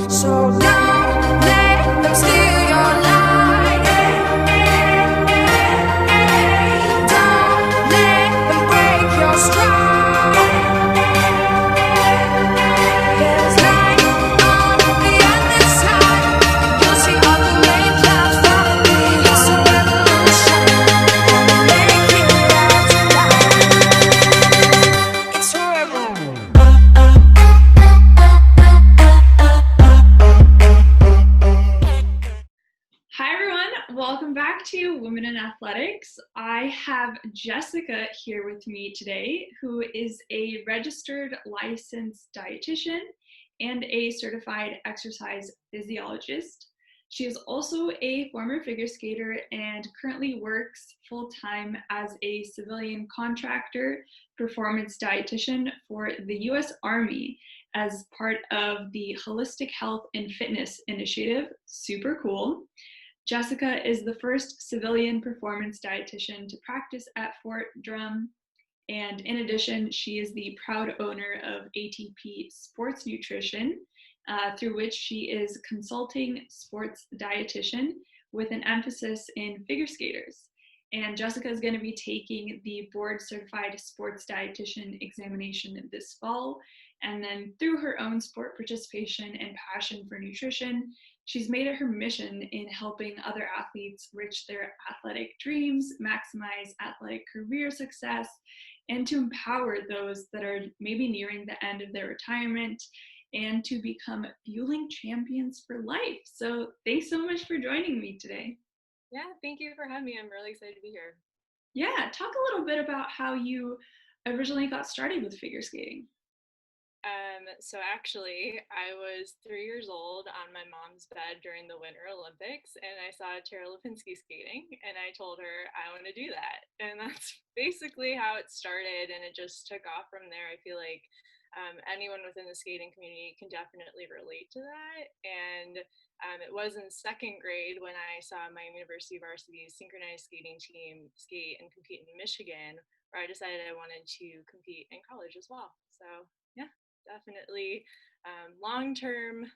So don't let them steal your light. Don't let them break your stride. There's light on the other side. You'll see all the rain clouds follow me. It's a revolution. Gonna make you out tonight. It's a revolution. Hi everyone, welcome back to Women in Athletics. I have Jessica here with me today, who is a registered licensed dietitian and a certified exercise physiologist. She is also a former figure skater and currently works full-time as a civilian contractor performance dietitian for the US Army as part of the Holistic Health and Fitness Initiative. Super cool. Jessica is the first civilian performance dietitian to practice at Fort Drum, and in addition, she is the proud owner of ATP Sports Nutrition, through which she is consulting sports dietitian with an emphasis in figure skaters. And Jessica is going to be taking the board certified sports dietitian examination this fall. And then through her own sport participation and passion for nutrition, she's made it her mission in helping other athletes reach their athletic dreams, maximize athletic career success, and to empower those that are maybe nearing the end of their retirement and to become fueling champions for life. So thanks so much for joining me today. Yeah, thank you for having me. I'm really excited to be here. Yeah, talk a little bit about how you originally got started with figure skating. So actually, I was 3 years old on my mom's bed during the Winter Olympics, and I saw Tara Lipinski skating, and I told her I want to do that, and that's basically how it started, and it just took off from there. I feel like anyone within the skating community can definitely relate to that, and it was in second grade when I saw my university varsity synchronized skating team skate and compete in Michigan, where I decided I wanted to compete in college as well. So yeah, definitely long-term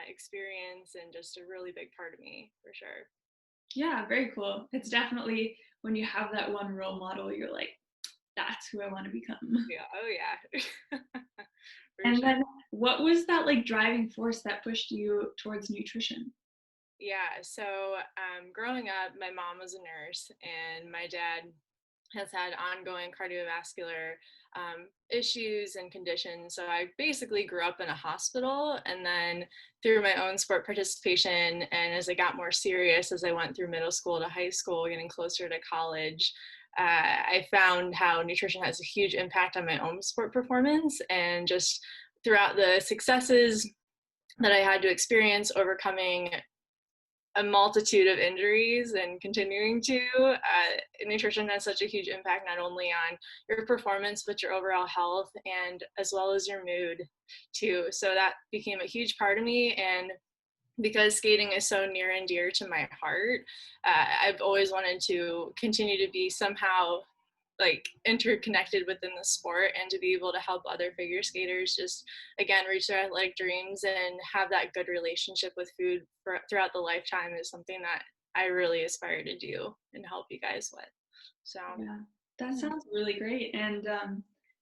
experience and just a really big part of me for sure. Yeah, very cool. It's definitely when you have that one role model, you're like, that's who I want to become. Yeah. Oh yeah. For And sure. then what was that like driving force that pushed you towards nutrition? Yeah. So growing up, my mom was a nurse and my dad has had ongoing cardiovascular issues and conditions. So I basically grew up in a hospital, and then through my own sport participation, and as I got more serious, as I went through middle school to high school, getting closer to college, I found how nutrition has a huge impact on my own sport performance, and just throughout the successes that I had to experience overcoming a multitude of injuries and continuing to, nutrition has such a huge impact not only on your performance but your overall health and as well as your mood too. So that became a huge part of me, and because skating is so near and dear to my heart, I've always wanted to continue to be somehow like interconnected within the sport and to be able to help other figure skaters just again reach their athletic dreams and have that good relationship with food throughout the lifetime is something that I really aspire to do and help you guys with. So Yeah, that yeah. sounds really great. And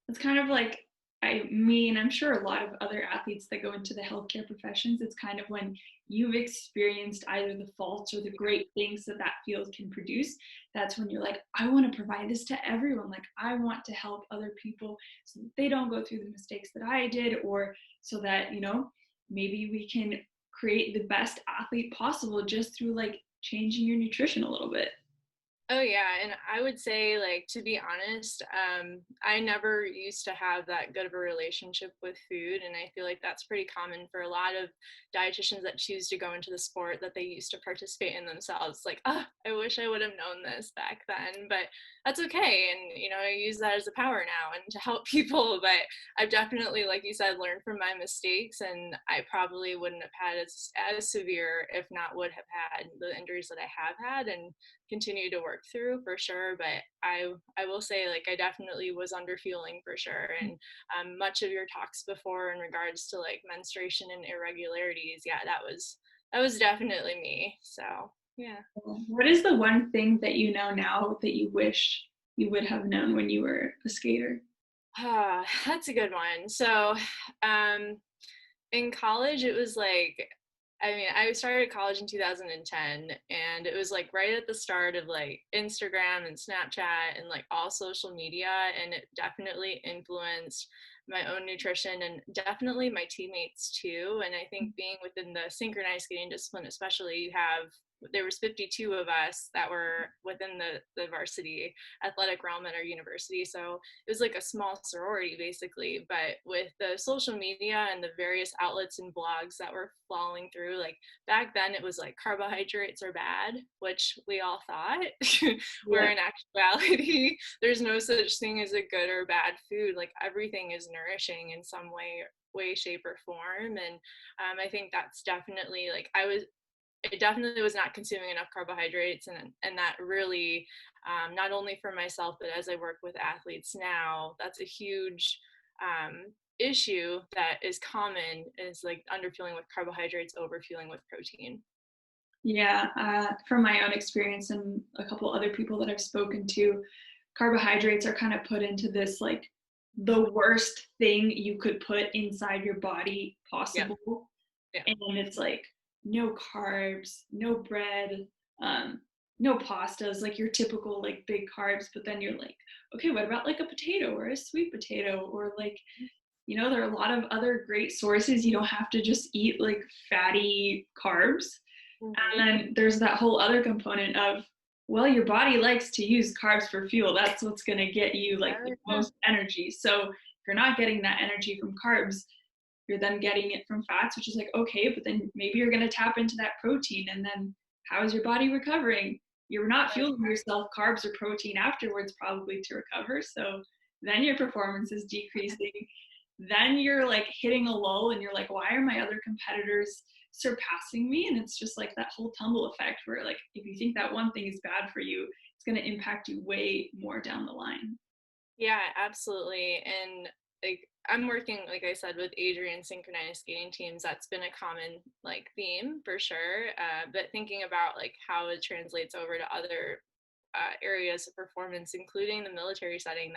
it's kind of like, I mean, I'm sure a lot of other athletes that go into the healthcare professions, it's kind of when you've experienced either the faults or the great things that that field can produce. That's when you're like, I want to provide this to everyone. Like, I want to help other people so that they don't go through the mistakes that I did, or so that, maybe we can create the best athlete possible just through like changing your nutrition a little bit. Oh yeah, and I would say, like, to be honest, I never used to have that good of a relationship with food, and I feel like that's pretty common for a lot of dietitians that choose to go into the sport that they used to participate in themselves. Like, oh, I wish I would have known this back then, but that's okay, and I use that as a power now and to help people. But I've definitely, like you said, learned from my mistakes, and I probably wouldn't have had as severe, if not would have had, the injuries that I have had, and continue to work through for sure. But I will say, like, I definitely was under fueling for sure. And much of your talks before in regards to like menstruation and irregularities, yeah, that was definitely me. So yeah. What is the one thing that you know now that you wish you would have known when you were a skater? That's a good one. So, um, in college, it was like, I mean, I started college in 2010, and it was like right at the start of like Instagram and Snapchat and like all social media, and it definitely influenced my own nutrition and definitely my teammates too. And I think being within the synchronized skating discipline, especially, there was 52 of us that were within the varsity athletic realm at our university. So it was like a small sorority basically. But with the social media and the various outlets and blogs that were flowing through, like back then it was like carbohydrates are bad, which we all thought. Where Yeah. in actuality there's no such thing as a good or bad food. Like everything is nourishing in some way, shape, or form. And I think that's definitely like I definitely was not consuming enough carbohydrates, and that really, not only for myself but as I work with athletes now, that's a huge issue that is common, is like underfueling with carbohydrates, overfueling with protein. Yeah, from my own experience and a couple other people that I've spoken to, carbohydrates are kind of put into this like the worst thing you could put inside your body Yeah, possible. yeah, And it's like no carbs, no bread, um, no pastas, like your typical like big carbs. But then you're like, okay, what about like a potato or a sweet potato or like, there are a lot of other great sources. You don't have to just eat like fatty carbs. And hmm, then there's that whole other component of, well, your body likes to use carbs for fuel. That's what's going to get you like the yeah, most energy. So if you're not getting that energy from carbs, you're then getting it from fats, which is like, okay, but then maybe you're going to tap into that protein. And then how is your body recovering? You're not fueling yourself carbs or protein afterwards, probably to recover. So then your performance is decreasing. Then you're like hitting a lull and you're like, why are my other competitors surpassing me? And it's just like that whole tumble effect where like if you think that one thing is bad for you, it's going to impact you way more down the line. yeah, absolutely. And like I'm working, like I said, with Adrian synchronized skating teams. That's been a common like theme for sure. But thinking about like how it translates over to other areas of performance, including the military setting,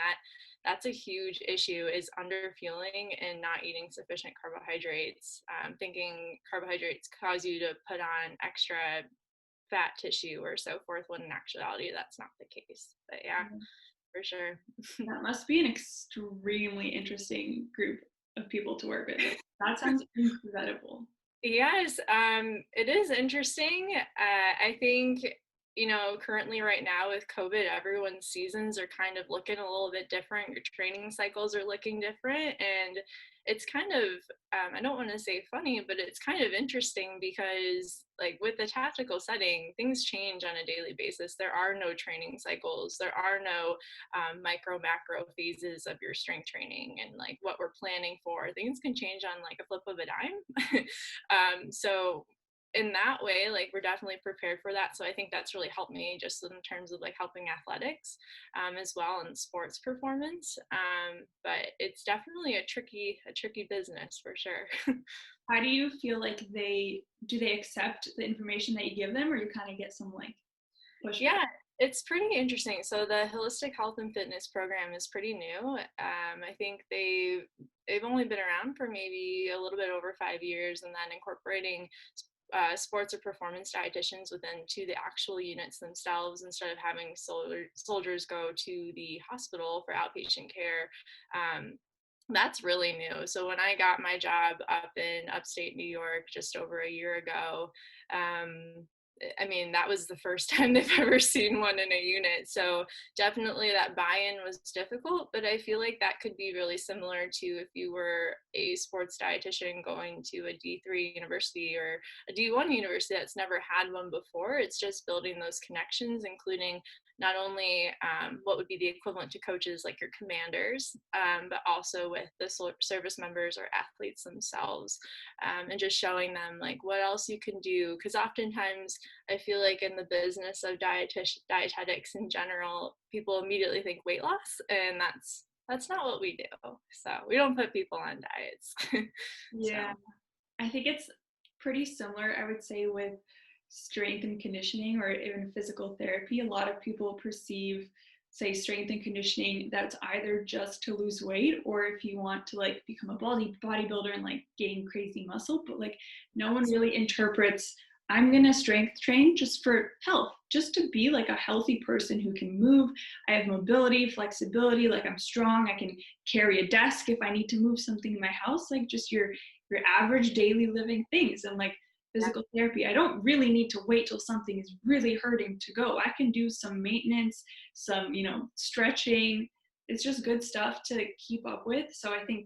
that's a huge issue, is underfueling and not eating sufficient carbohydrates. Thinking carbohydrates cause you to put on extra fat tissue or so forth, when in actuality that's not the case. But yeah, for sure. That must be an extremely interesting group of people to work with. That sounds incredible. Yes, it is interesting. I think, currently right now with COVID, everyone's seasons are kind of looking a little bit different. Your training cycles are looking different. And it's kind of, I don't want to say funny, but it's kind of interesting because, like, with the tactical setting, things change on a daily basis. There are no training cycles, there are no micro macro phases of your strength training and like what we're planning for. Things can change on like a flip of a dime. So in that way, like, we're definitely prepared for that. So I think that's really helped me just in terms of like helping athletics, as well, and sports performance. But it's definitely a tricky business for sure. How do you feel like they accept the information that you give them, or you kind of get some like pushback? Yeah, it's pretty interesting. So the holistic health and fitness program is pretty new. I think they've only been around for maybe a little bit over 5 years, and then incorporating sports or performance dietitians within to the actual units themselves, instead of having soldiers go to the hospital for outpatient care. That's really new. So when I got my job up in upstate New York just over a year ago, I mean, that was the first time they've ever seen one in a unit. So definitely that buy-in was difficult, but I feel like that could be really similar to if you were a sports dietitian going to a D3 university or a D1 university that's never had one before. It's just building those connections, including not only what would be the equivalent to coaches like your commanders, but also with the service members or athletes themselves, and just showing them like what else you can do. Because oftentimes I feel like in the business of dietetics in general, people immediately think weight loss, and that's not what we do. So we don't put people on diets. Yeah. So. I think it's pretty similar, I would say, with strength and conditioning or even physical therapy. A lot of people perceive, say, strength and conditioning that's either just to lose weight or if you want to like become a bodybuilder and like gain crazy muscle, but like no one really interprets I'm gonna strength train just for health, just to be like a healthy person who can move. I have mobility, flexibility, like I'm strong, I can carry a desk if I need to move something in my house, like just your average daily living things. And like physical therapy, I don't really need to wait till something is really hurting to go. I can do some maintenance, some, stretching. It's just good stuff to keep up with. So I think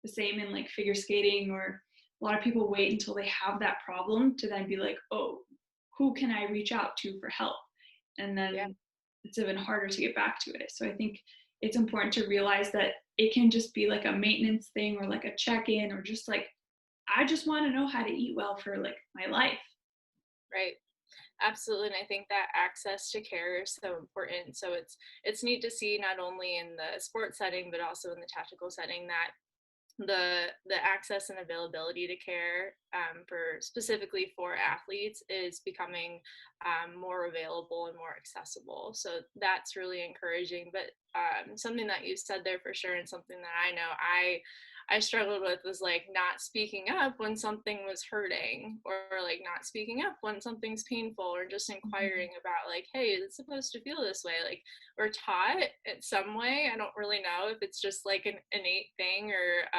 the same in like figure skating, or a lot of people wait until they have that problem to then be like, oh, who can I reach out to for help? And then it's even harder to get back to it. So I think it's important to realize that it can just be like a maintenance thing or like a check-in, or just like I just want to know how to eat well for like my life. Right. Absolutely. And I think that access to care is so important. So it's neat to see not only in the sports setting, but also in the tactical setting that the access and availability to care for specifically for athletes is becoming more available and more accessible. So that's really encouraging. But something that you said there for sure, and something that I know I struggled with, was like not speaking up when something was hurting, or like not speaking up when something's painful, or just inquiring about like, hey, it's supposed to feel this way. Like we're taught in some way. I don't really know if it's just like an innate thing or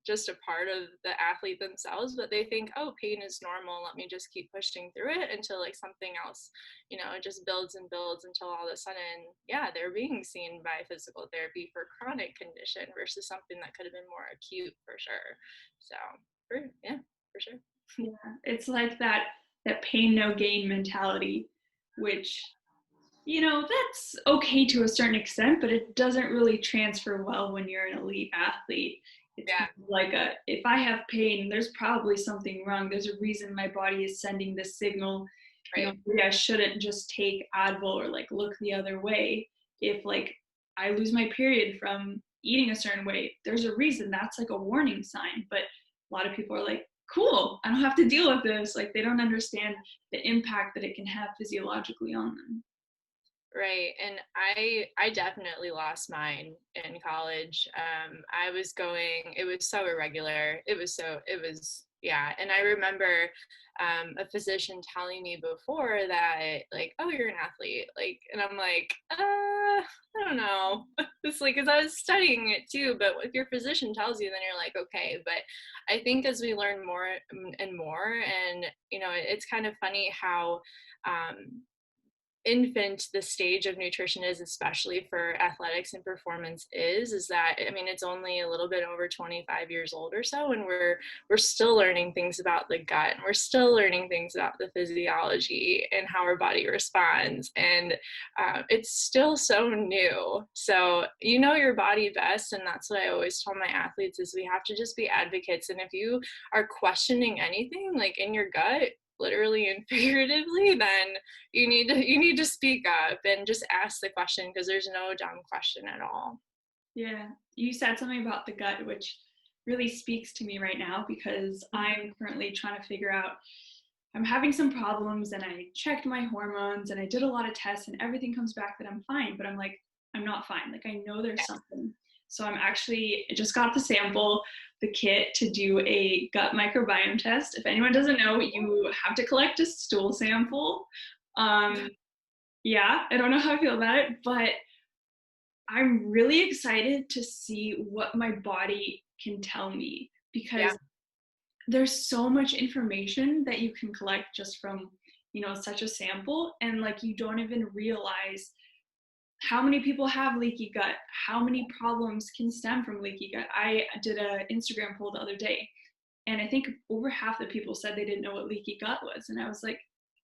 just a part of the athlete themselves, but they think, oh, pain is normal. Let me just keep pushing through it until like something else, it just builds and builds until all of a sudden, they're being seen by physical therapy for chronic condition versus something that could have been more acute for sure. So, for sure. Yeah, it's like that pain no gain mentality, which that's okay to a certain extent, but it doesn't really transfer well when you're an elite athlete. It's kind of like if I have pain, there's probably something wrong. There's a reason my body is sending this signal. Right. Maybe I shouldn't just take Advil or like look the other way. If like I lose my period from eating a certain way, there's a reason. That's like a warning sign. But a lot of people are like, cool, I don't have to deal with this. Like they don't understand the impact that it can have physiologically on them. Right. And I definitely lost mine in college. I was going, it was so irregular. It was, and I remember a physician telling me before that, like, oh, you're an athlete. Like, and I'm like, I don't know. It's like, because I was studying it too, but if your physician tells you, then you're like, okay. But I think as we learn more and more, and, it's kind of funny how, infant the stage of nutrition is, especially for athletics and performance, is that, I mean, it's only a little bit over 25 years old or so, and we're still learning things about the gut, and we're still learning things about the physiology and how our body responds, and it's still so new. So your body best, and that's what I always tell my athletes, is we have to just be advocates. And if you are questioning anything like in your gut, literally and figuratively, then you need to speak up and just ask the question, because there's no dumb question at all. Yeah, you said something about the gut, which really speaks to me right now, because I'm currently trying to figure out, I'm having some problems, and I checked my hormones and I did a lot of tests and everything comes back that I'm fine, but I'm like, I'm not fine. Like I know there's something. So I'm actually just got the sample, the kit to do a gut microbiome test. If anyone doesn't know, you have to collect a stool sample. Yeah, I don't know how I feel about it, but I'm really excited to see what my body can tell me, because there's so much information that you can collect just from, such a sample. And like, you don't even realize how many people have leaky gut, how many problems can stem from leaky gut. I did an Instagram poll the other day, and I think over half the people said they didn't know what leaky gut was. And I was like,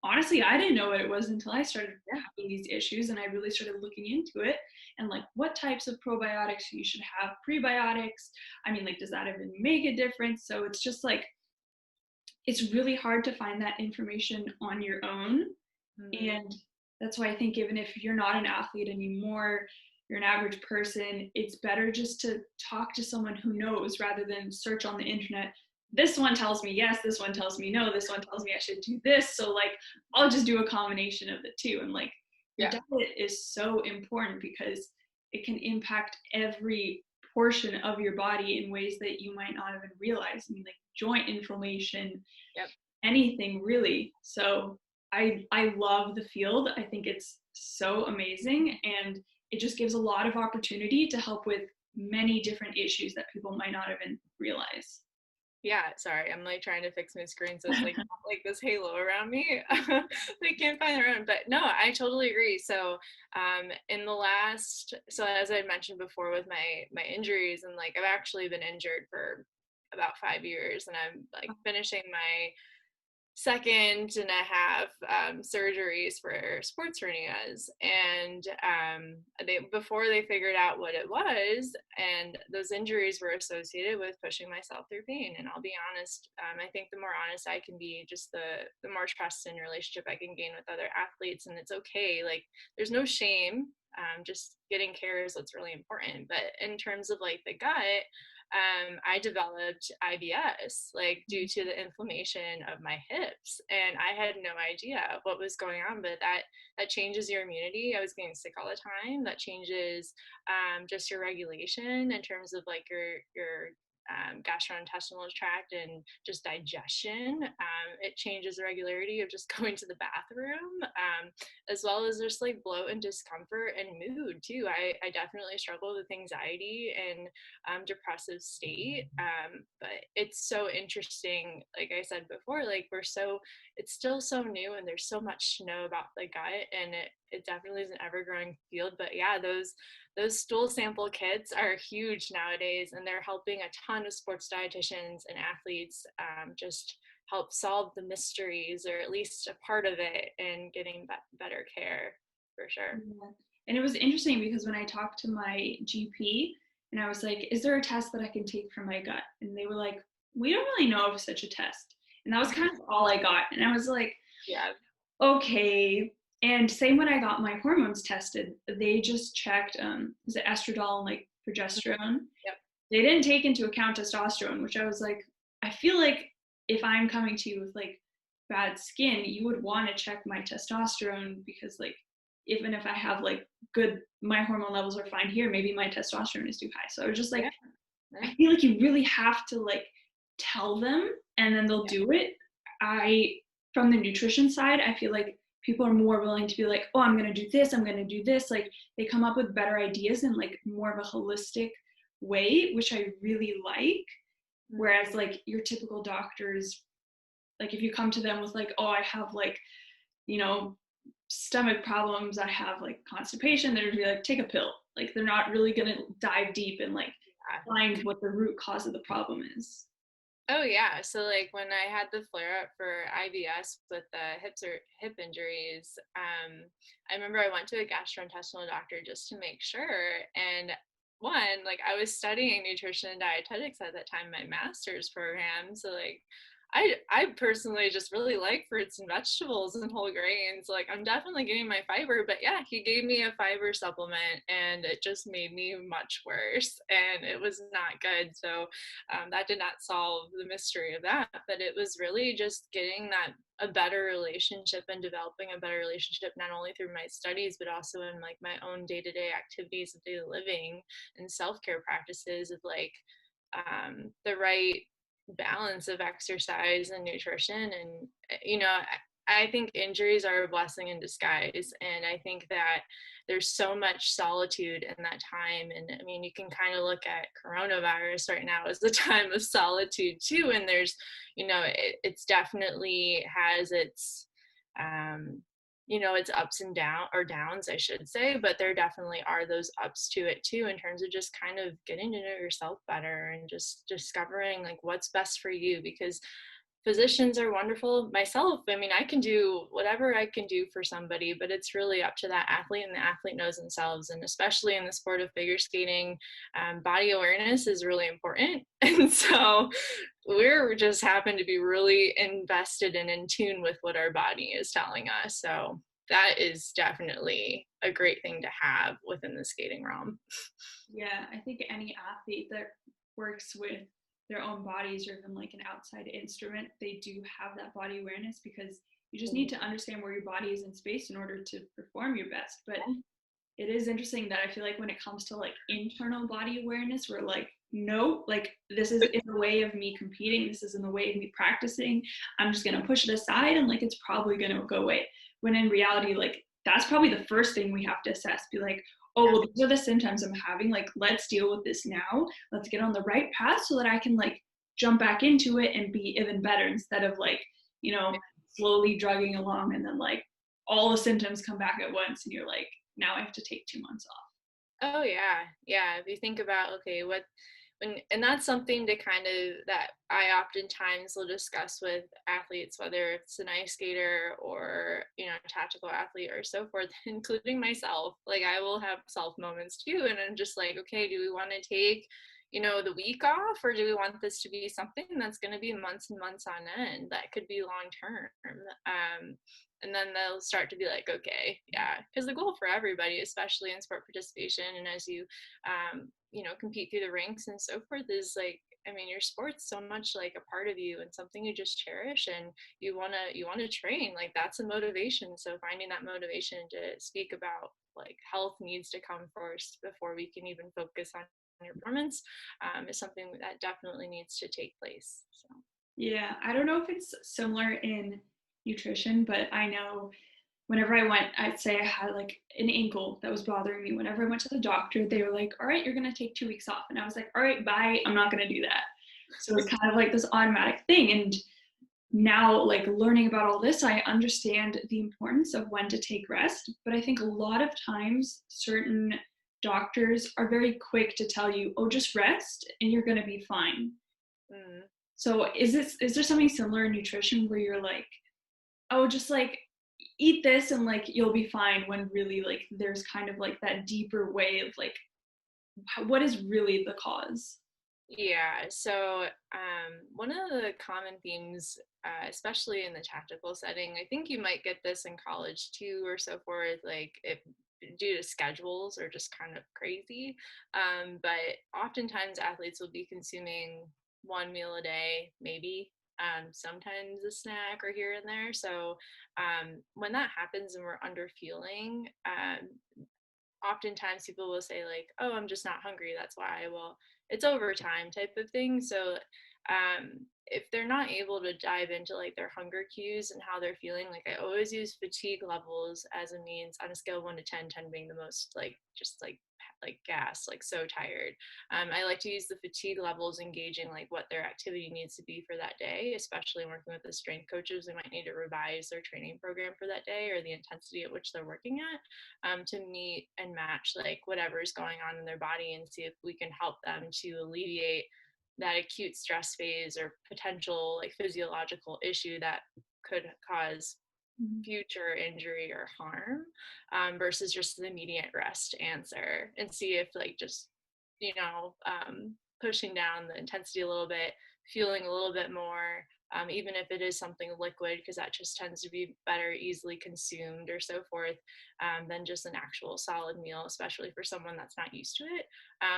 honestly, I didn't know what it was until I started having these issues, and I really started looking into it and like what types of probiotics you should have, prebiotics. I mean, like, does that even make a difference? So it's just like, it's really hard to find that information on your own. Mhm. And that's why I think even if you're not an athlete anymore, you're an average person, it's better just to talk to someone who knows rather than search on the internet. This one tells me yes, this one tells me no, this one tells me I should do this. So like I'll just do a combination of the two. And like your Yeah. diet is so important because it can impact every portion of your body in ways that you might not even realize. I mean, like joint inflammation, Yep. anything really. So I love the field. I think it's so amazing, and it just gives a lot of opportunity to help with many different issues that people might not even realize. Yeah, sorry, I'm like trying to fix my screen so it's like this halo around me. They can't find their own. But no, I totally agree. So in the last, so as I mentioned before with my injuries, and like I've actually been injured for about 5 years, and I'm like finishing my second and a half surgeries for sports hernias, and they before they figured out what it was, and those injuries were associated with pushing myself through pain. And I'll be honest, I think the more honest I can be, just the more trust and relationship I can gain with other athletes. And it's okay, like there's no shame, just getting care is what's really important. But in terms of like the gut, I developed IBS, like due to the inflammation of my hips, and I had no idea what was going on. But that changes your immunity. I was getting sick all the time. That changes just your regulation in terms of like your gastrointestinal tract and just digestion. It changes the regularity of just going to the bathroom, as well as just like bloat and discomfort and mood too. I definitely struggle with anxiety and depressive state. But it's so interesting. Like I said before, like it's still so new, and there's so much to know about the gut, and it definitely is an ever growing field. But yeah, those stool sample kits are huge nowadays, and they're helping a ton of sports dietitians and athletes just help solve the mysteries, or at least a part of it, and getting better care for sure. Yeah. And it was interesting because when I talked to my GP and I was like, is there a test that I can take for my gut? And they were like, we don't really know of such a test. And that was kind of all I got. And I was like, Yeah. okay. And same when I got my hormones tested, they just checked, was it estradiol and like progesterone? Yep. They didn't take into account testosterone, which I was like, I feel like if I'm coming to you with like bad skin, you would want to check my testosterone because like even if I have like good, my hormone levels are fine here, maybe my testosterone is too high. So I was just like, Yeah. I feel like you really have to like tell them and then they'll do it. From the nutrition side, I feel like people are more willing to be like, oh, I'm going to do this, I'm going to do this. Like they come up with better ideas in like more of a holistic way, which I really like. Whereas like your typical doctors, like if you come to them with like, oh, I have like, you know, stomach problems, I have like constipation, they're gonna be like, take a pill. Like they're not really gonna dive deep and like find what the root cause of the problem is. Oh yeah. So like when I had the flare up for IBS with the hips or hip injuries, I remember I went to a gastrointestinal doctor just to make sure. And one, like I was studying nutrition and dietetics at that time, my master's program. So like I personally just really like fruits and vegetables and whole grains. Like I'm definitely getting my fiber, but yeah, he gave me a fiber supplement and it just made me much worse, and it was not good. So that did not solve the mystery of that, but it was really just getting that a better relationship and developing a better relationship, not only through my studies but also in like my own day-to-day activities of daily living and self-care practices of like the right balance of exercise and nutrition. And you know, I think injuries are a blessing in disguise, and I think that there's so much solitude in that time. And I mean, you can kind of look at coronavirus right now as a time of solitude too, and there's, you know, it's definitely has its you know, it's ups and downs, I should say, but there definitely are those ups to it too, in terms of just kind of getting to know yourself better and just discovering like what's best for you. Because physicians are wonderful. Myself, I mean, I can do whatever I can do for somebody, but it's really up to that athlete, and the athlete knows themselves. And especially in the sport of figure skating, body awareness is really important. And so we're just happen to be really invested and in tune with what our body is telling us. So that is definitely a great thing to have within the skating realm. Yeah, I think any athlete that works with their own bodies, or even like an outside instrument, they do have that body awareness, because you just need to understand where your body is in space in order to perform your best. But it is interesting that I feel like when it comes to like internal body awareness, we're like, no, like this is in the way of me competing, this is in the way of me practicing, I'm just gonna push it aside and like it's probably gonna go away. When in reality, like that's probably the first thing we have to assess. Be like, oh well, these are the symptoms I'm having, like let's deal with this now, let's get on the right path so that I can like jump back into it and be even better, instead of like, you know, slowly drugging along and then like all the symptoms come back at once and you're like, now I have to take 2 months off. Oh yeah. If you think about, okay, and that's something to kind of that I oftentimes will discuss with athletes, whether it's an ice skater or, you know, a tactical athlete or so forth, including myself. Like I will have self moments too, and I'm just like, okay, do we want to take, you know, the week off, or do we want this to be something that's going to be months and months on end, that could be long term? And then they'll start to be like, okay, yeah, because the goal for everybody, especially in sport participation, and as you you know, compete through the ranks and so forth, is like, I mean, your sport's so much like a part of you and something you just cherish, and you want to train. Like that's a motivation. So finding that motivation to speak about like health needs to come first before we can even focus on your performance, is something that definitely needs to take place. So Yeah, I don't know if it's similar in nutrition, but I know whenever I went, I'd say I had like an ankle that was bothering me. Whenever I went to the doctor, they were like, all right, you're going to take 2 weeks off. And I was like, all right, bye. I'm not going to do that. So it's kind of like this automatic thing. And now, like learning about all this, I understand the importance of when to take rest. But I think a lot of times, certain doctors are very quick to tell you, oh, just rest and you're going to be fine. So is there something similar in nutrition where you're like, oh, just like eat this and like you'll be fine, when really like there's kind of like that deeper way of like what is really the cause? yeah, so one of the common themes, especially in the tactical setting, I think you might get this in college too, or so forth, like if due to schedules or just kind of crazy. But oftentimes athletes will be consuming one meal a day, maybe. Sometimes a snack or here and there. So when that happens and we're under fueling, oftentimes people will say like, oh, I'm just not hungry, that's why. Well, it's overtime type of thing. So if they're not able to dive into like their hunger cues and how they're feeling, like I always use fatigue levels as a means on a scale of 1 to 10, 10 being the most like just like gas, like so tired. I like to use the fatigue levels, engaging like what their activity needs to be for that day, especially working with the strength coaches. They might need to revise their training program for that day, or the intensity at which they're working at, to meet and match like whatever is going on in their body, and see if we can help them to alleviate that acute stress phase or potential like physiological issue that could cause future injury or harm, versus just the immediate rest answer, and see if like just, you know, pushing down the intensity a little bit, fueling a little bit more, even if it is something liquid, because that just tends to be better easily consumed or so forth, than just an actual solid meal, especially for someone that's not used to it,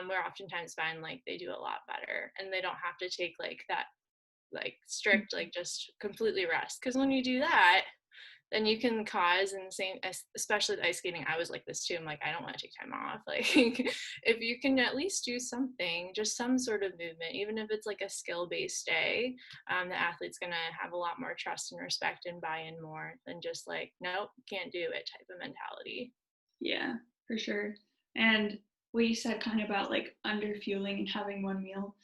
where oftentimes find like they do a lot better and they don't have to take like that like strict like just completely rest, because when you do that, then you can cause, and same, especially the ice skating, I was like this too. I'm like, I don't want to take time off. Like, if you can at least do something, just some sort of movement, even if it's like a skill-based day, the athlete's gonna have a lot more trust and respect and buy in more than just like, nope, can't do it type of mentality. Yeah, for sure. And what you said kind of about like under fueling and having one meal.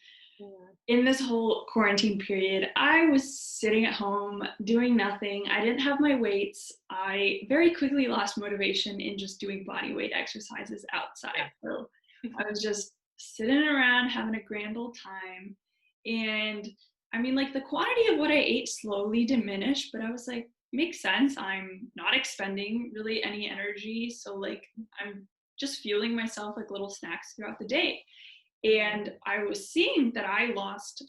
In this whole quarantine period, I was sitting at home doing nothing. I didn't have my weights. I very quickly lost motivation in just doing body weight exercises outside. So I was just sitting around having a grand old time. And I mean, like the quantity of what I ate slowly diminished, but I was like, makes sense. I'm not expending really any energy. So like I'm just fueling myself like little snacks throughout the day. And I was seeing that I lost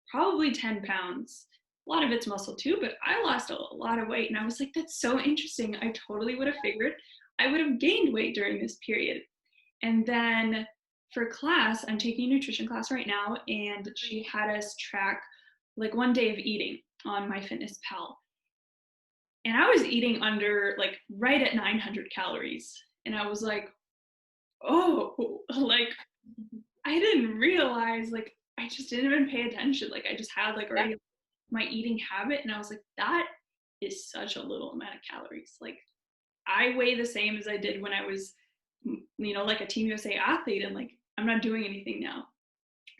probably 10 pounds. A lot of it's muscle too, but I lost a lot of weight. And I was like, that's so interesting. I totally would have figured I would have gained weight during this period. And then for class, I'm taking a nutrition class right now, and she had us track like one day of eating on MyFitnessPal. And I was eating under like right at 900 calories. And I was like, oh, like I didn't realize, like, I just didn't even pay attention. Like, I just had like already my eating habit. And I was like, that is such a little amount of calories. Like, I weigh the same as I did when I was, like a Team USA athlete, and like, I'm not doing anything now.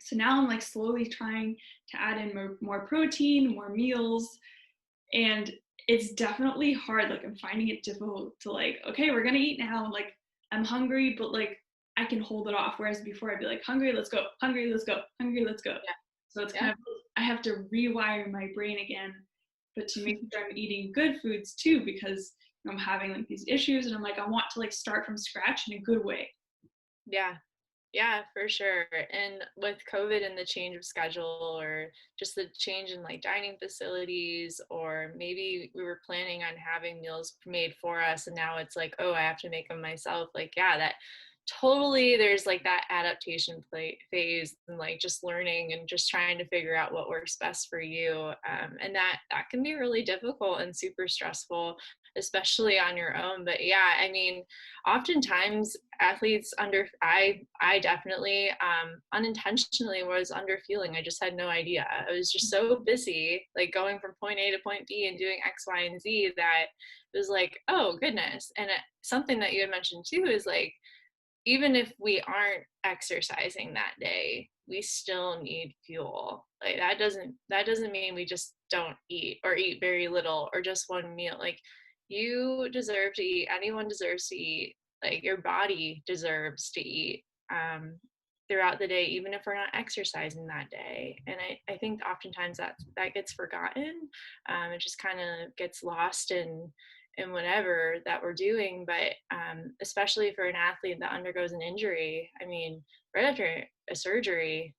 So now I'm like slowly trying to add in more protein, more meals, and it's definitely hard. Like I'm finding it difficult to like, okay, we're gonna eat now. Like I'm hungry, but like I can hold it off. Whereas before I'd be like, hungry, let's go, hungry, let's go, hungry, let's go. Yeah. So it's kind of, I have to rewire my brain again, but to make sure I'm eating good foods too, because I'm having like these issues, and I'm like, I want to like start from scratch in a good way. Yeah. Yeah, for sure. And with COVID and the change of schedule, or just the change in like dining facilities, or maybe we were planning on having meals made for us and now it's like, oh, I have to make them myself. Like, yeah, that totally, there's like that adaptation phase, and like just learning and just trying to figure out what works best for you. And that can be really difficult and super stressful, especially on your own. But yeah, I mean, oftentimes athletes I definitely unintentionally was under fueling. I just had no idea. I was just so busy like going from point A to point B and doing X, Y, and Z that it was like, oh goodness. And something that you had mentioned too is like, even if we aren't exercising that day, we still need fuel. Like that doesn't mean we just don't eat, or eat very little, or just one meal. Like, you deserve to eat. Anyone deserves to eat. Like, your body deserves to eat throughout the day, even if we're not exercising that day. And I think oftentimes that gets forgotten. It just kind of gets lost in whatever that we're doing. But especially for an athlete that undergoes an injury, I mean, right after a surgery,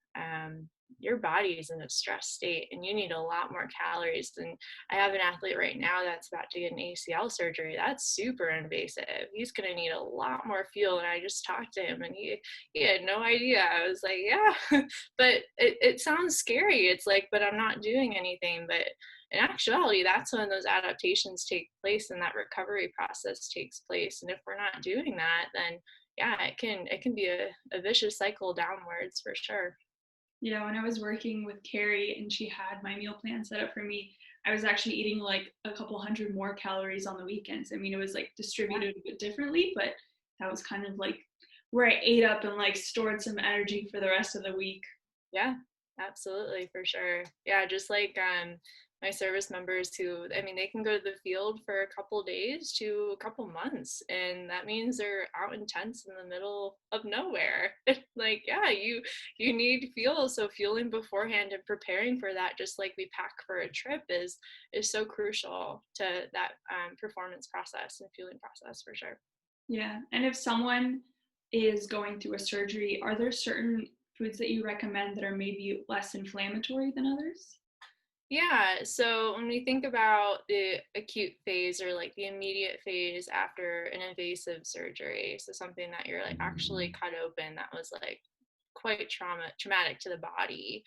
your body is in a stress state and you need a lot more calories. And I have an athlete right now that's about to get an ACL surgery. That's super invasive. He's going to need a lot more fuel. And I just talked to him and he had no idea. I was like, yeah, but it sounds scary. It's like, but I'm not doing anything. But in actuality, that's when those adaptations take place and that recovery process takes place. And if we're not doing that, then yeah, it can be a vicious cycle downwards for sure. When I was working with Carrie and she had my meal plan set up for me, I was actually eating like a couple hundred more calories on the weekends. I mean, it was like distributed a bit differently, but that was kind of like where I ate up and like stored some energy for the rest of the week. Yeah, absolutely, for sure. Yeah, just like my service members who, I mean, they can go to the field for a couple days to a couple months, and that means they're out in tents in the middle of nowhere. Like, yeah, you need fuel, so fueling beforehand and preparing for that, just like we pack for a trip, is so crucial to that performance process and fueling process for sure. Yeah. And if someone is going through a surgery, are there certain foods that you recommend that are maybe less inflammatory than others? Yeah, so when we think about the acute phase, or like the immediate phase after an invasive surgery, so something that you're like actually cut open that was like quite traumatic to the body,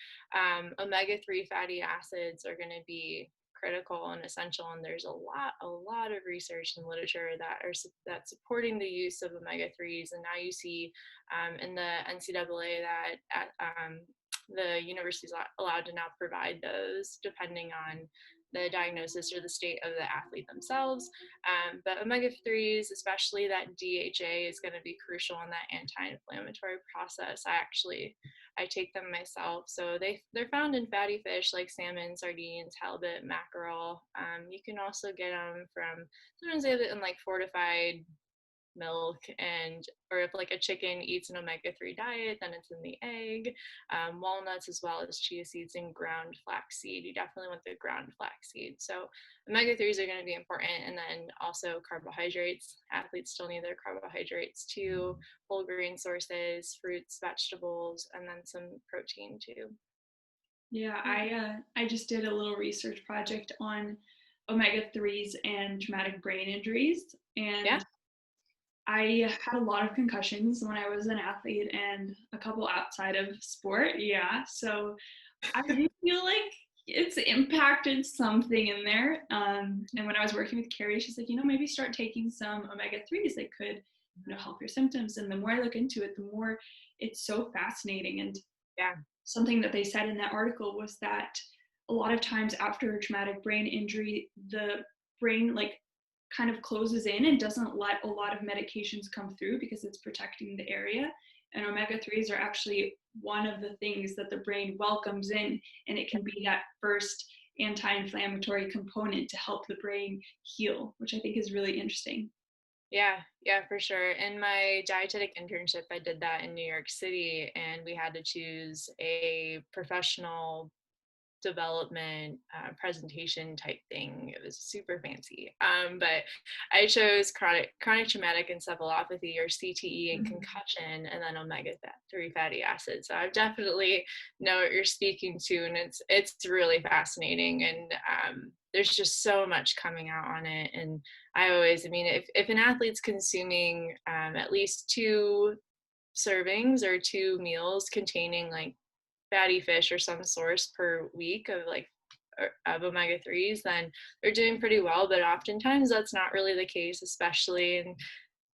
omega-3 fatty acids are going to be critical and essential. And there's a lot of research and literature that's supporting the use of omega-3s. And now you see in the NCAA that the university is allowed to now provide those depending on the diagnosis or the state of the athlete themselves. But omega-3s, especially that DHA, is going to be crucial in that anti-inflammatory process. I take them myself. So they're found in fatty fish like salmon, sardines, halibut, mackerel. You can also get them from, sometimes they have it in like fortified milk, and or if like a chicken eats an omega-3 diet, then it's in the egg. Walnuts as well as chia seeds and ground flaxseed. You definitely want the ground flaxseed. So omega-3s are going to be important, and then also carbohydrates. Athletes still need their carbohydrates too, whole grain sources, fruits, vegetables, and then some protein too. Yeah, I just did a little research project on omega-3s and traumatic brain injuries, Yeah. and I had a lot of concussions when I was an athlete and a couple outside of sport. Yeah, so I do feel like it's impacted something in there. And when I was working with Carrie, she's like, maybe start taking some omega-3s that could, help your symptoms. And the more I look into it, the more it's so fascinating. And Yeah. something that they said in that article was that a lot of times after a traumatic brain injury, the brain like kind of closes in and doesn't let a lot of medications come through because it's protecting the area. And omega-3s are actually one of the things that the brain welcomes in, and it can be that first anti-inflammatory component to help the brain heal, which I think is really interesting. Yeah, yeah, for sure. In my dietetic internship, I did that in New York City, and we had to choose a professional development presentation type thing. It was super fancy. But I chose chronic traumatic encephalopathy, or CTE, and concussion, and then omega-3 fatty acids. So I definitely know what you're speaking to, and it's really fascinating. And there's just so much coming out on it. And I mean, if an athlete's consuming at least 2 servings or 2 meals containing like fatty fish or some source per week of omega-3s, then they're doing pretty well. But oftentimes that's not really the case, especially in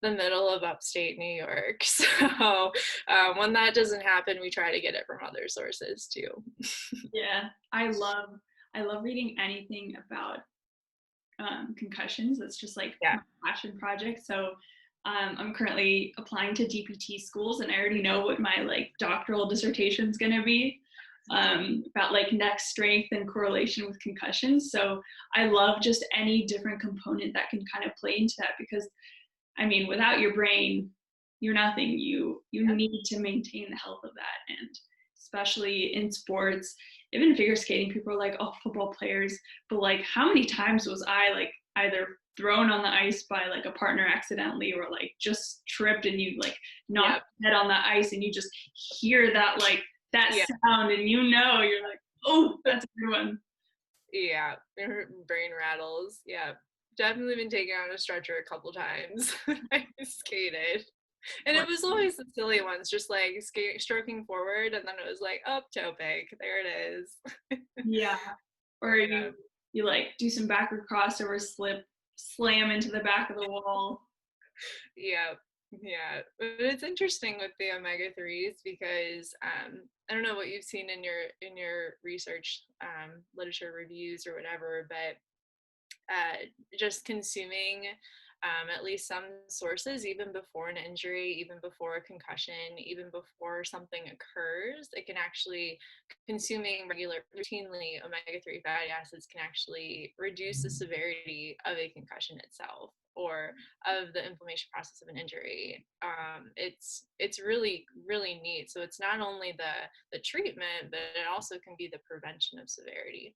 the middle of upstate New York. So when that doesn't happen, we try to get it from other sources too. Yeah, I love reading anything about concussions. That's just like Yeah. my passion project. So I'm currently applying to DPT schools, and I already know what my like doctoral dissertation is going to be about like neck strength and correlation with concussions. So I love just any different component that can kind of play into that, because I mean, without your brain, you're nothing. You need to maintain the health of that, and especially in sports, even figure skating, people are like, oh, football players, but like, how many times was I like either thrown on the ice by like a partner accidentally, or like just tripped and you like knocked head on the ice and you just hear that like that sound, and you're like, oh, that's a good one. Yeah, brain rattles. Yeah, definitely been taken on a stretcher a couple times. I skated, and it was always the silly ones, just like stroking forward, and then it was like, oh, toe pick, there it is. Yeah, or you like do some backward crossover, slip, slam into the back of the wall. Yeah, yeah, but it's interesting with the omega-3s because I don't know what you've seen in your research literature reviews or whatever, but just consuming at least some sources, even before an injury, even before a concussion, even before something occurs, it can actually, consuming routinely omega-3 fatty acids can actually reduce the severity of a concussion itself or of the inflammation process of an injury. It's really, really neat. So it's not only the treatment, but it also can be the prevention of severity.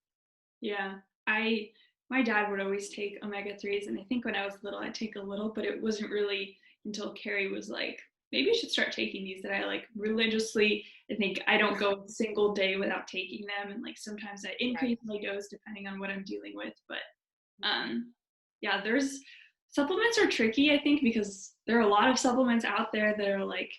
Yeah, my dad would always take omega-3s, and I think when I was little I'd take a little, but it wasn't really until Carrie was like, maybe you should start taking these, that I like religiously, I think I don't go a single day without taking them, and like sometimes I increase my dose depending on what I'm dealing with. But yeah, there's supplements are tricky, I think, because there are a lot of supplements out there that are like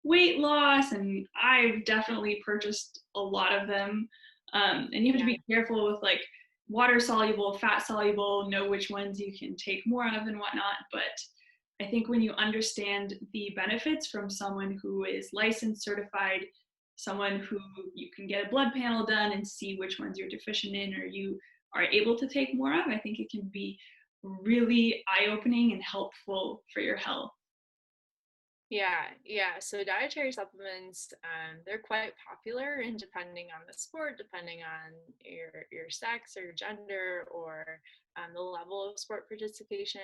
weight loss, and I've definitely purchased a lot of them. And you have to be careful with like water soluble, fat soluble, know which ones you can take more of and whatnot. But I think when you understand the benefits from someone who is licensed, certified, someone who you can get a blood panel done and see which ones you're deficient in or you are able to take more of, I think it can be really eye-opening and helpful for your health. Yeah. So dietary supplements, they're quite popular, and depending on the sport, depending on your sex or your gender or the level of sport participation.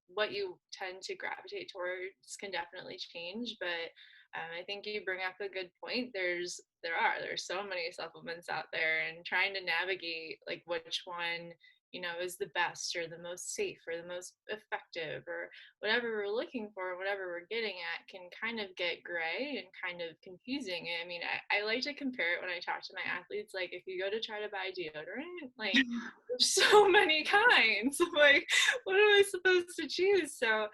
What you tend to gravitate towards can definitely change, but I think you bring up a good point. There's so many supplements out there, and trying to navigate like which one is the best or the most safe or the most effective or whatever we're looking for, whatever we're getting at, can kind of get gray and kind of confusing. I mean, I like to compare it when I talk to my athletes, like if you go to try to buy deodorant, like there's so many kinds. Like, what am I supposed to choose? So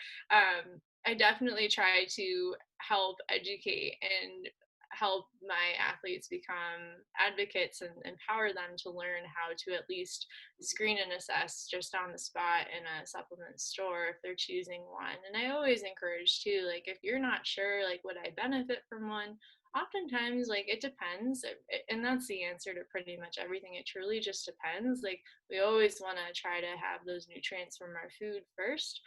I definitely try to help educate and help my athletes become advocates and empower them to learn how to at least screen and assess just on the spot in a supplement store if they're choosing one. And I always encourage too, like if you're not sure, like would I benefit from one, oftentimes like it depends, and that's the answer to pretty much everything. It truly just depends. Like we always want to try to have those nutrients from our food first.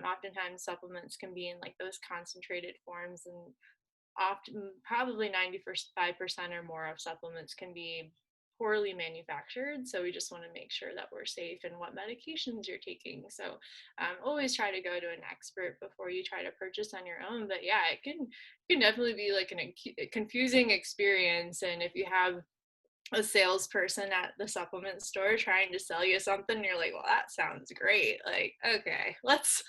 Oftentimes supplements can be in like those concentrated forms, and often probably 95% or more of supplements can be poorly manufactured. So we just want to make sure that we're safe in what medications you're taking. So always try to go to an expert before you try to purchase on your own. But yeah, it can definitely be like a confusing experience. And if you have a salesperson at the supplement store trying to sell you something, and you're like, well, that sounds great, like, okay, let's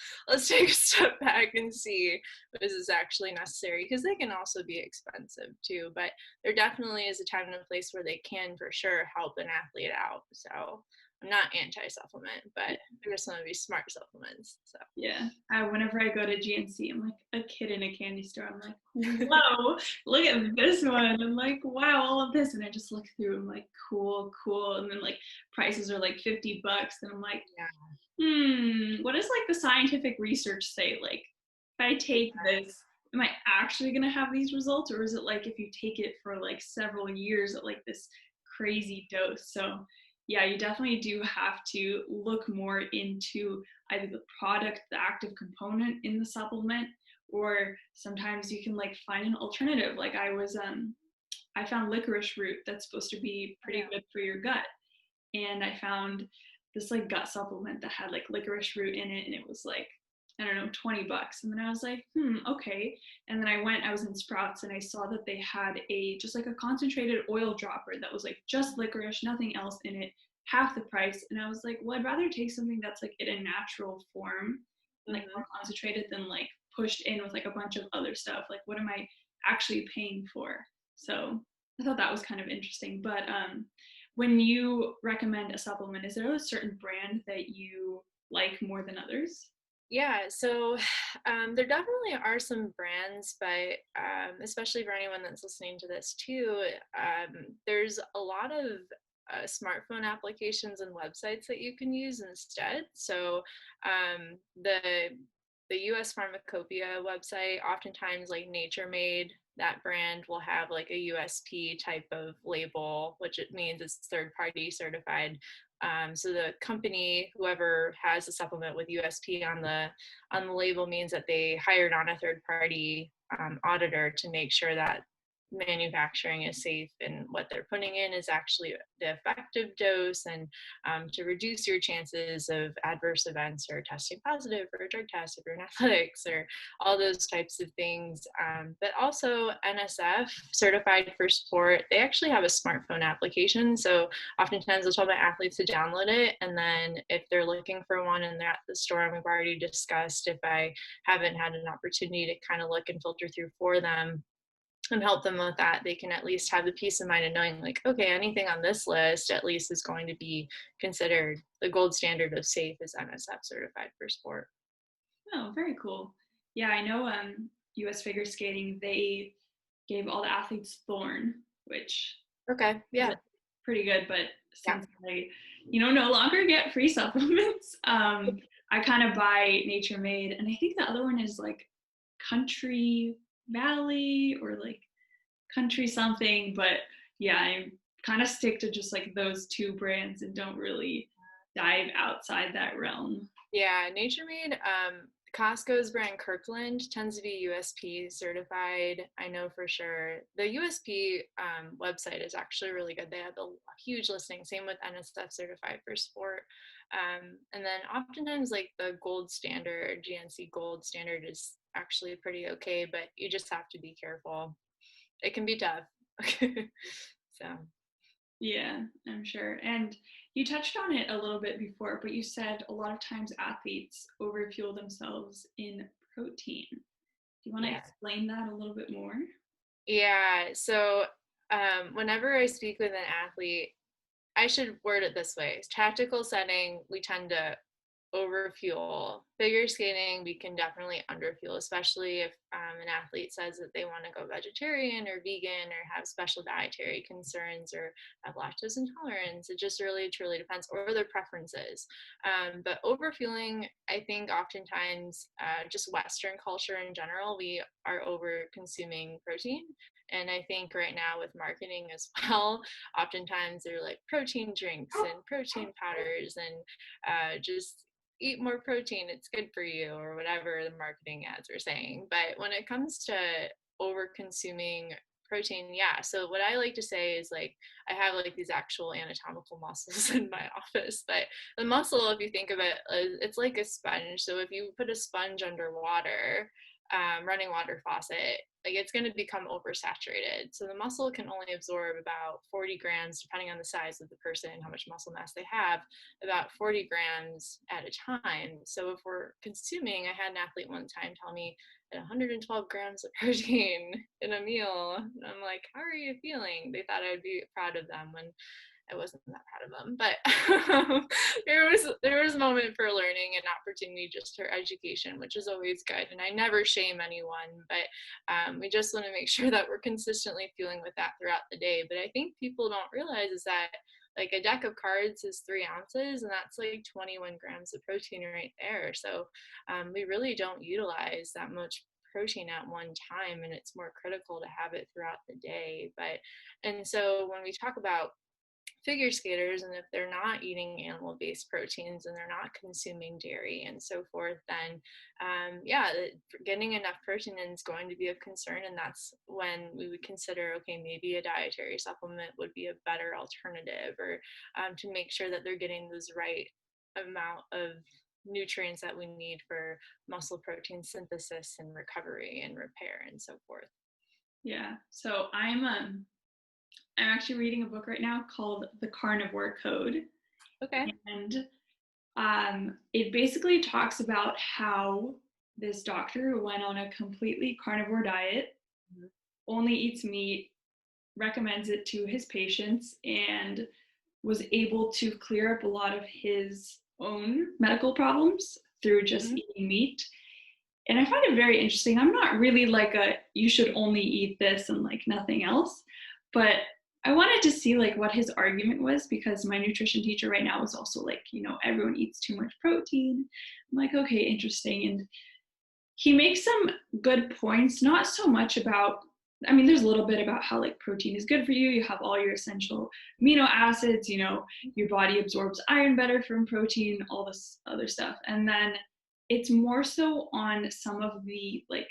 take a step back and see if this is actually necessary, because they can also be expensive too. But there definitely is a time and a place where they can for sure help an athlete out. So I'm not anti-supplement, but I just want to be smart supplements. So Yeah. Whenever I go to GNC, I'm like a kid in a candy store. I'm like, whoa, look at this one. I'm like, wow, all of this. And I just look through. I'm like, cool. And then like prices are like $50. And I'm like, what does like the scientific research say? Like, if I take this, am I actually going to have these results? Or is it like if you take it for like several years at like this crazy dose? So yeah, you definitely do have to look more into either the product, the active component in the supplement, or sometimes you can like find an alternative. Like I found licorice root that's supposed to be pretty good for your gut. And I found this like gut supplement that had like licorice root in it, and it was like, I don't know, $20. And then I was like, okay. And then I was in Sprouts and I saw that they had just like a concentrated oil dropper that was like just licorice, nothing else in it, half the price. And I was like, well, I'd rather take something that's like in a natural form, like more concentrated, than like pushed in with like a bunch of other stuff. Like, what am I actually paying for? So I thought that was kind of interesting. But when you recommend a supplement, is there a certain brand that you like more than others? Yeah, so there definitely are some brands, but especially for anyone that's listening to this too, there's a lot of smartphone applications and websites that you can use instead. So the US Pharmacopoeia website, oftentimes like Nature Made, that brand will have like a USP type of label, which it means it's third party certified. So the company, whoever has a supplement with USP on the label, means that they hired on a third party auditor to make sure that manufacturing is safe and what they're putting in is actually the effective dose, and to reduce your chances of adverse events or testing positive for a drug test if you're in athletics or all those types of things. But also NSF, Certified for Sport, they actually have a smartphone application. So oftentimes I'll tell my athletes to download it, and then if they're looking for one and they're at the store, and we've already discussed, if I haven't had an opportunity to kind of look and filter through for them and help them with that, they can at least have the peace of mind of knowing, like, okay, anything on this list at least is going to be considered the gold standard of safe is NSF Certified for Sport. Oh, very cool. Yeah, I know US Figure Skating, they gave all the athletes Thorn, which Okay, yeah. is pretty good, but since I, no longer get free supplements, I kind of buy Nature Made, and I think the other one is like Country Valley or like Country something, but yeah, I kind of stick to just like those two brands and don't really dive outside that realm. Yeah, Nature Made, Costco's brand Kirkland tends to be USP certified. I know for sure. The USP website is actually really good. They have a huge listing. Same with NSF Certified for Sport. And then oftentimes like the gold standard, GNC gold standard is actually pretty okay, but you just have to be careful. It can be tough. So Yeah, I'm sure. And you touched on it a little bit before, but you said a lot of times athletes overfuel themselves in protein. Do you want to yeah. explain that a little bit more? Yeah. So whenever I speak with an athlete, I should word it this way. Tactical setting, we tend to overfuel. Figure skating, we can definitely underfuel, especially if an athlete says that they want to go vegetarian or vegan or have special dietary concerns or have lactose intolerance. It just really truly depends, or their preferences. But overfueling, I think oftentimes just Western culture in general, we are over consuming protein. And I think right now with marketing as well, oftentimes they're like protein drinks and protein powders and just eat more protein, it's good for you, or whatever the marketing ads are saying. But when it comes to over consuming protein, yeah, so what I like to say is like I have like these actual anatomical muscles in my office, but the muscle, if you think of it, it's like a sponge. So if you put a sponge under water, running water faucet, like it's going to become oversaturated. So the muscle can only absorb about 40 grams, depending on the size of the person, how much muscle mass they have, about 40 grams at a time. So if we're consuming, I had an athlete one time tell me that 112 grams of protein in a meal. And I'm like, how are you feeling? They thought I'd be proud of them when I wasn't that proud of them, but there was a moment for learning and opportunity just for education, which is always good. And I never shame anyone, but we just want to make sure that we're consistently fueling with that throughout the day. But I think people don't realize is that like a deck of cards is 3 ounces, and that's like 21 grams of protein right there. So we really don't utilize that much protein at one time, and it's more critical to have it throughout the day. And so when we talk about figure skaters, and if they're not eating animal-based proteins and they're not consuming dairy and so forth, then getting enough protein in is going to be a concern. And that's when we would consider, okay, maybe a dietary supplement would be a better alternative, or to make sure that they're getting those right amount of nutrients that we need for muscle protein synthesis and recovery and repair and so forth. Yeah. So I'm actually reading a book right now called The Carnivore Code. Okay. And it basically talks about how this doctor who went on a completely carnivore diet, only eats meat, recommends it to his patients, and was able to clear up a lot of his own medical problems through just eating meat. And I find it very interesting. I'm not really like you should only eat this and like nothing else, but I wanted to see like what his argument was, because my nutrition teacher right now is also like, everyone eats too much protein. I'm like, okay, interesting. And he makes some good points, not so much about, there's a little bit about how like protein is good for you. You have all your essential amino acids, your body absorbs iron better from protein, all this other stuff. And then it's more so on some of the like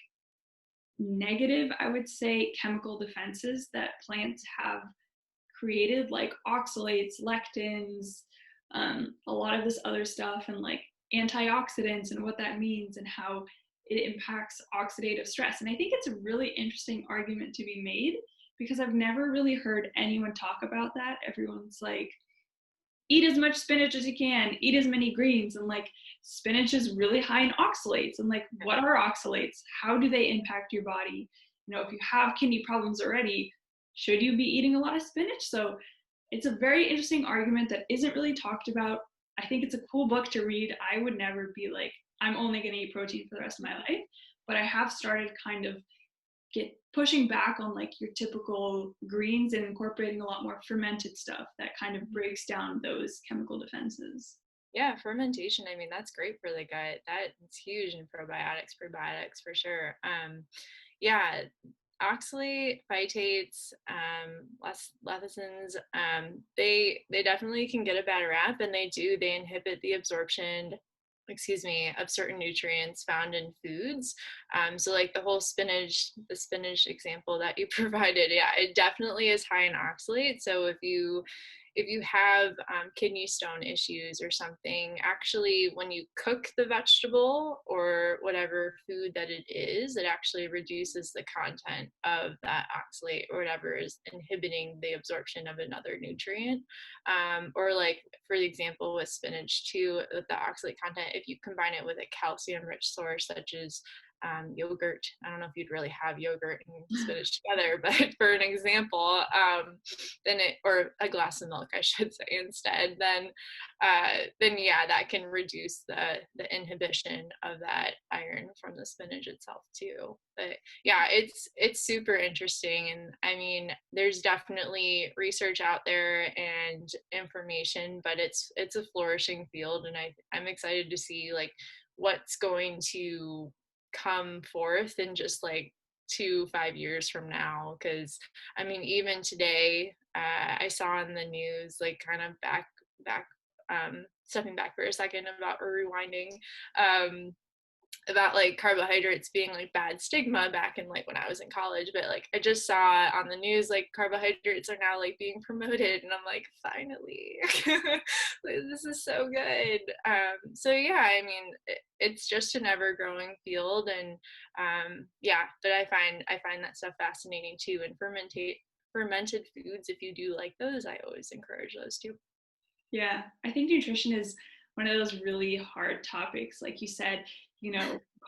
negative, I would say, chemical defenses that plants have created, like oxalates, lectins, a lot of this other stuff, and like antioxidants and what that means and how it impacts oxidative stress. And I think it's a really interesting argument to be made, because I've never really heard anyone talk about that. Everyone's like, eat as much spinach as you can, eat as many greens, and like spinach is really high in oxalates. And like, what are oxalates? How do they impact your body? If you have kidney problems already, should you be eating a lot of spinach? So it's a very interesting argument that isn't really talked about. I think it's a cool book to read. I would never be like, I'm only going to eat protein for the rest of my life, but I have started kind of pushing back on like your typical greens and incorporating a lot more fermented stuff that kind of breaks down those chemical defenses. Yeah, fermentation, that's great for the gut. That's huge in probiotics, prebiotics for sure. Yeah, oxalate, phytates, lecithins, they definitely can get a bad rap, and they inhibit the absorption of certain nutrients found in foods. So like the spinach example that you provided, yeah, it definitely is high in oxalate. So if you if you have kidney stone issues or something, actually when you cook the vegetable or whatever food that it is, it actually reduces the content of that oxalate or whatever is inhibiting the absorption of another nutrient. Or like for example with spinach too, with the oxalate content, if you combine it with a calcium rich source such as yogurt. I don't know if you'd really have yogurt and spinach together, but for an example, then it, or a glass of milk, I should say instead, then yeah, that can reduce the inhibition of that iron from the spinach itself too. But yeah, it's super interesting, and I mean, there's definitely research out there and information, but it's a flourishing field, and I'm excited to see like what's going to come forth in just like 5 years from now. Because I mean, even today, I saw in the news, like kind of back stepping back for a second about, or rewinding, about like carbohydrates being like bad stigma back in like when I was in college, but like I just saw on the news like carbohydrates are now like being promoted, and I'm like, finally. This is so good. So yeah, I mean, it's just an ever growing field, and yeah, but I find that stuff fascinating too. And fermented foods, if you do like those, I always encourage those too. Yeah, I think nutrition is one of those really hard topics. Like you said,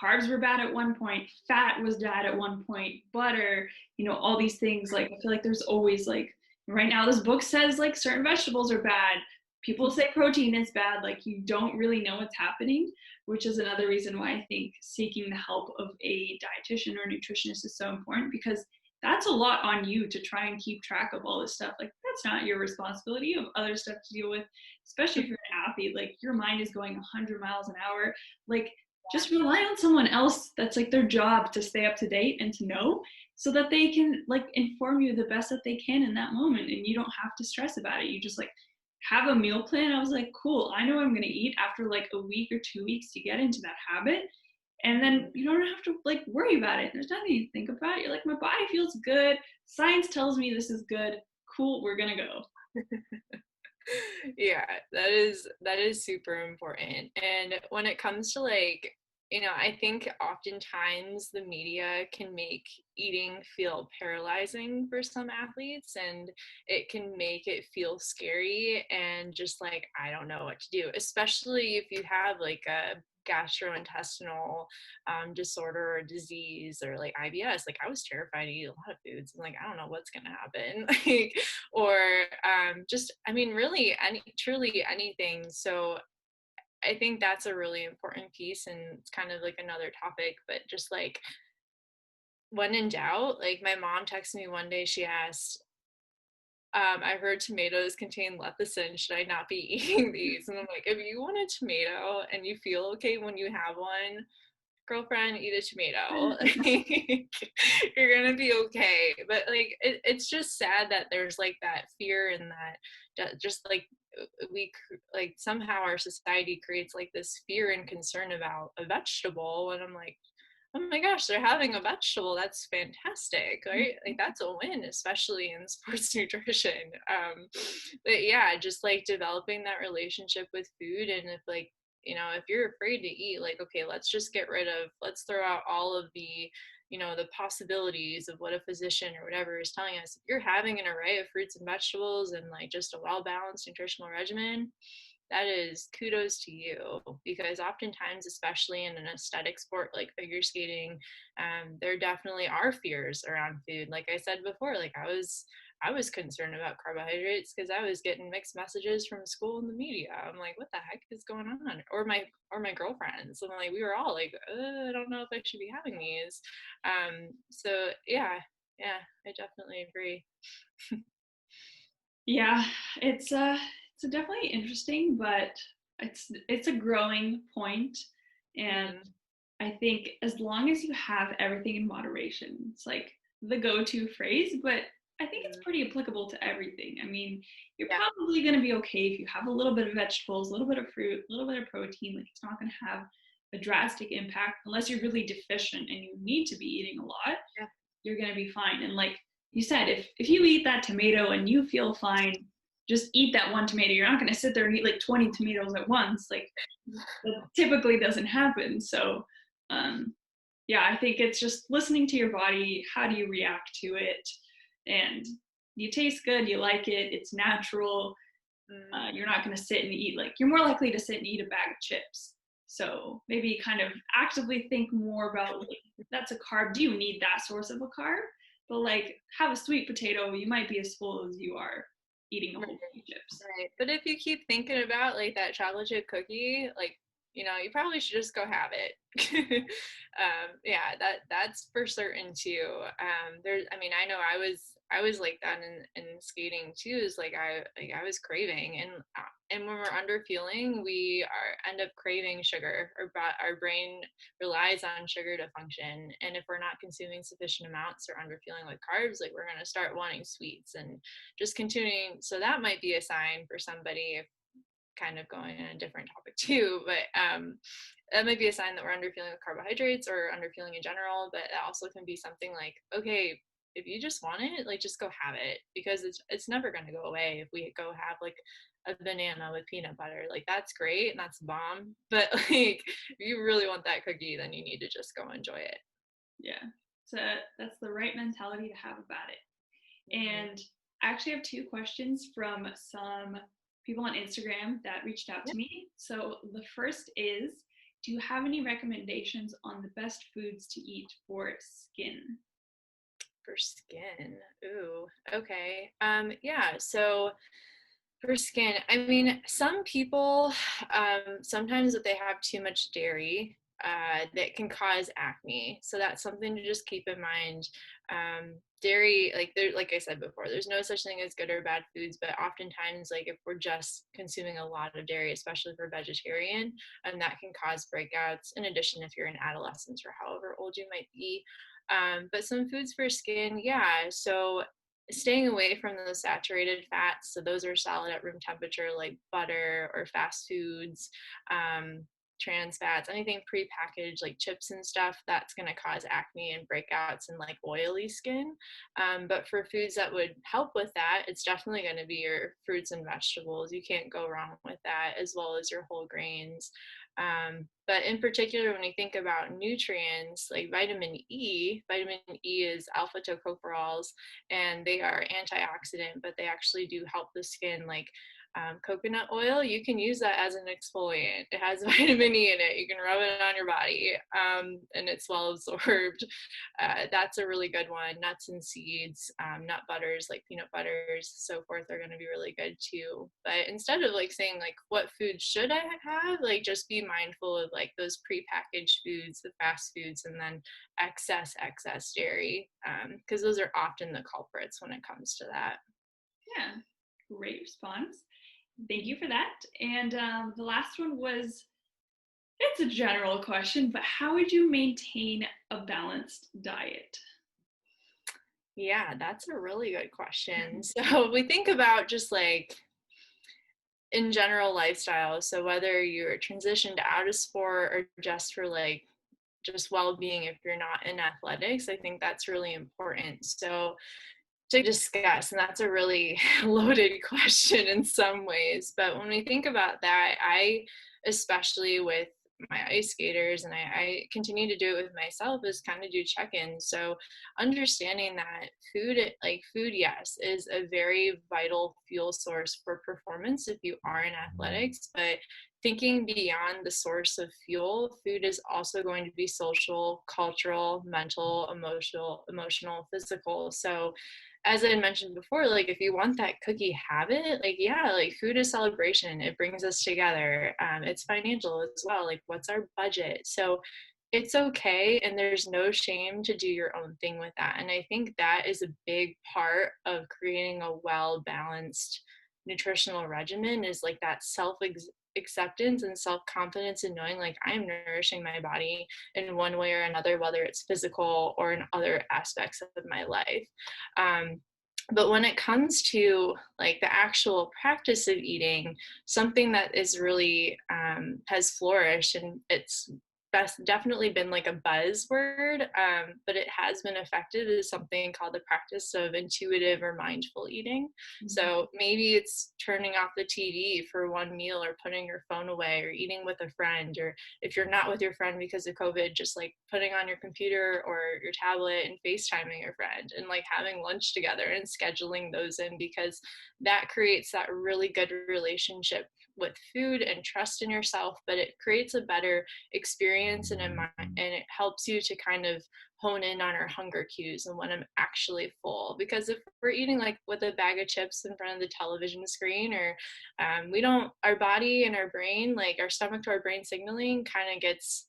carbs were bad at one point, fat was bad at one point, butter, all these things. Like, I feel like there's always like, right now, this book says like certain vegetables are bad. People say protein is bad. Like, you don't really know what's happening, which is another reason why I think seeking the help of a dietitian or nutritionist is so important, because that's a lot on you to try and keep track of all this stuff. Like, that's not your responsibility. You have other stuff to deal with, especially if you're an athlete. Like, your mind is going 100 miles an hour. Like, just rely on someone else that's like their job to stay up to date and to know, so that they can like inform you the best that they can in that moment, and you don't have to stress about it. You just like have a meal plan. I was like, cool, I know I'm going to eat after like a week or 2 weeks to get into that habit, and then you don't have to like worry about it. There's nothing to think about. You're like, my body feels good, science tells me this is good, cool, we're gonna go. Yeah, that is super important. And when it comes to like, I think oftentimes the media can make eating feel paralyzing for some athletes, and it can make it feel scary and just like, I don't know what to do, especially if you have like a gastrointestinal disorder or disease or like IBS. Like, I was terrified to eat a lot of foods. I'm like, I don't know what's gonna happen. Like, or just, I mean, really truly anything. So I think that's a really important piece, and it's kind of like another topic, but just like when in doubt, like my mom texted me one day, she asked, I heard tomatoes contain lecithin. Should I not be eating these? And I'm like, if you want a tomato and you feel okay when you have one, girlfriend, eat a tomato. Like, you're gonna be okay. But like, it's just sad that there's like that fear, and that just like we like somehow our society creates like this fear and concern about a vegetable. And I'm like, oh my gosh, they're having a vegetable, that's fantastic, right? Like, that's a win, especially in sports nutrition. But yeah, just like developing that relationship with food. And if like, if you're afraid to eat, like, okay, let's throw out all of the the possibilities of what a physician or whatever is telling us. If you're having an array of fruits and vegetables and like just a well-balanced nutritional regimen, that is kudos to you. Because oftentimes, especially in an aesthetic sport like figure skating, there definitely are fears around food. Like I said before, like I was concerned about carbohydrates because I was getting mixed messages from school and the media. I'm like, what the heck is going on? Or my girlfriends. I'm like, we were all like, I don't know if I should be having these. So yeah, I definitely agree. Yeah, it's definitely interesting, but it's a growing point, and I think as long as you have everything in moderation, it's like the go-to phrase, but I think it's pretty applicable to everything. I mean, you're Yeah. probably going to be okay if you have a little bit of vegetables, a little bit of fruit, a little bit of protein. Like, it's not going to have a drastic impact unless you're really deficient and you need to be eating a lot. Yeah. You're going to be fine. And like you said, if you eat that tomato and you feel fine, just eat that one tomato. You're not going to sit there and eat like 20 tomatoes at once. Like that typically doesn't happen. So yeah, I think it's just listening to your body. How do you react to it? And you taste good, you like it, it's natural. You're not going to sit and eat, like, you're more likely to sit and eat a bag of chips. So maybe kind of actively think more about, like, that's a carb. Do you need that source of a carb? But like, have a sweet potato, you might be as full as you are eating a whole bag of chips. Right. But if you keep thinking about like that chocolate chip cookie, like, you probably should just go have it. Yeah, that's for certain too. I mean, I know I was like that in skating too. Is like I was craving, and when we're under feeling, we end up craving sugar. Our brain relies on sugar to function, and if we're not consuming sufficient amounts or under feeling with carbs, like we're gonna start wanting sweets and just continuing. So that might be a sign for somebody, if kind of going in a different topic too, but that might be a sign that we're underfeeling with carbohydrates or underfeeling in general. But that also can be something like, okay, if you just want it, like just go have it, because it's never going to go away. If we go have like a banana with peanut butter, like that's great and that's a bomb, but like if you really want that cookie, then you need to just go enjoy it. Yeah, so that's the right mentality to have about it. And I actually have two questions from some people on Instagram that reached out to me. So the first is, do you have any recommendations on the best foods to eat for skin? For skin. Ooh, okay. Yeah, so for skin, I mean, some people, sometimes if they have too much dairy, that can cause acne. So that's something to just keep in mind. Dairy, like I said before, there's no such thing as good or bad foods, but oftentimes, like if we're just consuming a lot of dairy, especially for vegetarian, and that can cause breakouts. In addition, if you're in adolescence or however old you might be. But some foods for skin, yeah. So staying away from those saturated fats. So those are solid at room temperature, like butter or fast foods, trans fats, anything prepackaged like chips and stuff, that's going to cause acne and breakouts and like oily skin. But for foods that would help with that, it's definitely going to be your fruits and vegetables. You can't go wrong with that, as well as your whole grains. But in particular, when you think about nutrients like vitamin E is alpha tocopherols, and they are antioxidant, but they actually do help the skin. Like coconut oil, you can use that as an exfoliant. It has vitamin E in it. You can rub it on your body, and it's well absorbed. That's a really good one. Nuts and seeds, nut butters like peanut butters, so forth, are going to be really good too. But instead of like saying like what food should I have, like just be mindful of like those prepackaged foods, the fast foods, and then excess dairy, because those are often the culprits when it comes to that. Yeah, great response. Thank you for that. And the last one was, it's a general question, but how would you maintain a balanced diet? Yeah, that's a really good question. So we think about just like in general lifestyle. So whether you're transitioned out of sport or just for like just well-being, if you're not in athletics, I think that's really important. So to discuss, and that's a really loaded question in some ways, but when we think about that, I, especially with my ice skaters, and I continue to do it with myself, is kind of do check-ins. So understanding that food, yes, is a very vital fuel source for performance if you are in athletics, but thinking beyond the source of fuel, food is also going to be social, cultural, mental, emotional, physical. So as I mentioned before, like if you want that cookie, have it. Like, yeah, like food is celebration. It brings us together. It's financial as well. Like, what's our budget? So it's okay, and there's no shame to do your own thing with that. And I think that is a big part of creating a well-balanced nutritional regimen, is like that acceptance and self-confidence, and knowing like I'm nourishing my body in one way or another, whether it's physical or in other aspects of my life. But when it comes to like the actual practice of eating, something that is really has flourished, and it's definitely been like a buzzword, but it has been effective, is something called the practice of intuitive or mindful eating. So maybe it's turning off the TV for one meal, or putting your phone away, or eating with a friend, or if you're not with your friend because of COVID, just like putting on your computer or your tablet and FaceTiming your friend, and like having lunch together and scheduling those in, because that creates that really good relationship with food and trust in yourself, but it creates a better experience, and it helps you to kind of hone in on our hunger cues and when I'm actually full. Because if we're eating like with a bag of chips in front of the television screen, or we don't, our body and our brain, like our stomach to our brain signaling kind of gets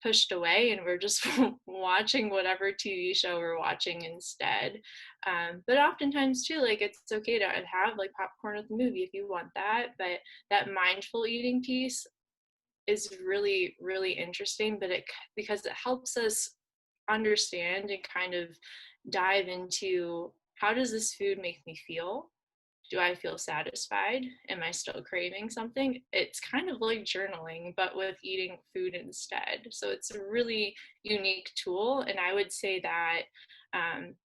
pushed away, and we're just watching whatever TV show we're watching instead. But oftentimes too, like it's okay to have like popcorn with the movie if you want that, but that mindful eating piece is really, really interesting, but because it helps us understand and kind of dive into, how does this food make me feel? Do I feel satisfied? Am I still craving something? It's kind of like journaling, but with eating food instead. So it's a really unique tool. And I would say that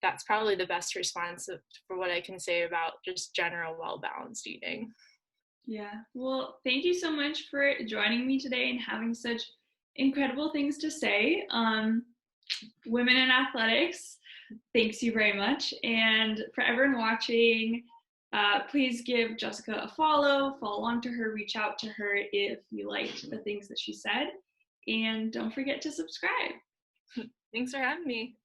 that's probably the best response for what I can say about just general well-balanced eating. Yeah. Well, thank you so much for joining me today and having such incredible things to say. Women in Athletics, thanks you very much. And for everyone watching, please give Jessica a follow along to her, reach out to her if you liked the things that she said. And don't forget to subscribe. Thanks for having me.